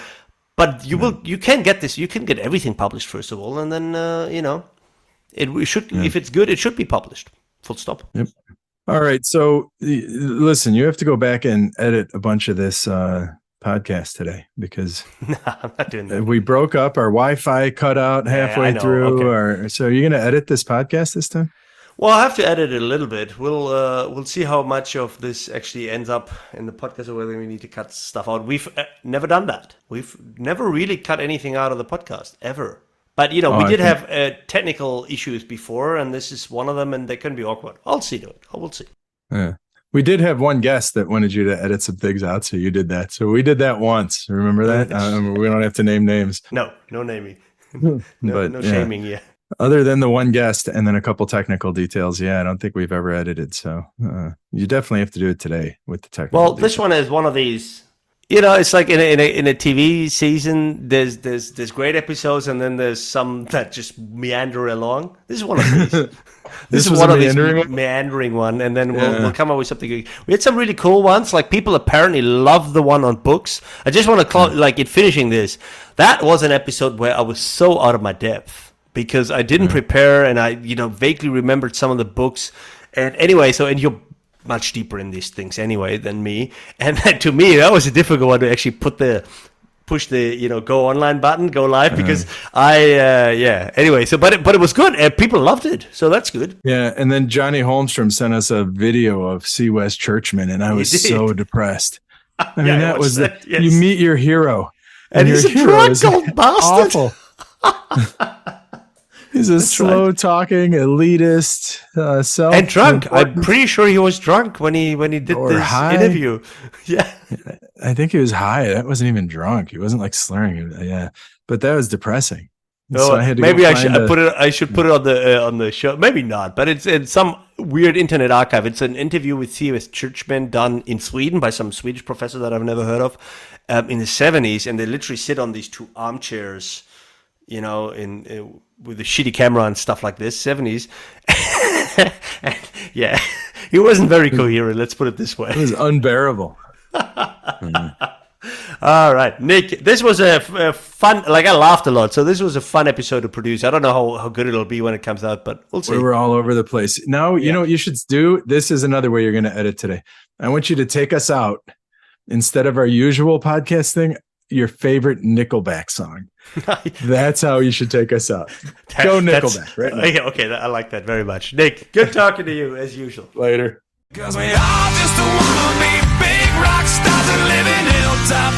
But you can get this. You can get everything published first of all, and then it should. If it's good, it should be published. Full stop. Yep. All right. So listen, you have to go back and edit a bunch of this podcast today, because I'm not doing that. We broke up. Our Wi-Fi cut out halfway through. Okay. So you're going to edit this podcast this time? Well, I have to edit it a little bit. We'll see how much of this actually ends up in the podcast, or whether we need to cut stuff out. We've never done that. We've never really cut anything out of the podcast ever. But we did have technical issues before, and this is one of them, and they can be awkward. I'll see to it. I will see. Yeah. We did have one guest that wanted you to edit some things out, so you did that. So we did that once. Remember that? We don't have to name names. No naming. no shaming. Yeah. Other than the one guest and then a couple technical details, I don't think we've ever edited. So you definitely have to do it today with the technical. Well, this one is one of these. It's like in a TV season. There's great episodes, and then there's some that just meander along. This is one of these. This is one of these meandering one, and then we'll come up with something. We had some really cool ones. Like, people apparently love the one on books. I just want to like in finishing this. That was an episode where I was so out of my depth, because I didn't prepare, and I, vaguely remembered some of the books. And anyway, and you're much deeper in these things anyway than me. And to me, that was a difficult one to actually push the, go online button, go live, because anyway, but it was good. And people loved it. So that's good. Yeah. And then Johnny Holmstrom sent us a video of C. West Churchman, and I was so depressed. I mean, that was you meet your hero. And he's a drunk old bastard. Awful. He's a slow-talking, elitist, self. And drunk. I'm pretty sure he was drunk when he did this interview. Yeah. I think he was high. That wasn't even drunk. He wasn't like slurring. Yeah, but that was depressing. So I had to maybe go I should find put it. I should put it on the show. Maybe not, but it's in some weird internet archive. It's an interview with C.S. Churchman done in Sweden by some Swedish professor that I've never heard of in the 70s, and they literally sit on these two armchairs, you know, in with a shitty camera and stuff like this, 70s. And, yeah, he wasn't very coherent. Let's put it this way. It was unbearable. All right, Nick, this was a fun, like I laughed a lot. So this was a fun episode to produce. I don't know how good it'll be when it comes out, but we'll see. We were all over the place. Now, you know what you should do? This is another way you're going to edit today. I want you to take us out instead of our usual podcast thing, your favorite Nickelback song. That's how you should take us out. Go Nickelback right now. Okay, I like that very much. Nick, good talking to you as usual. Later. Cause we all just wanna be big rock stars and live in hilltop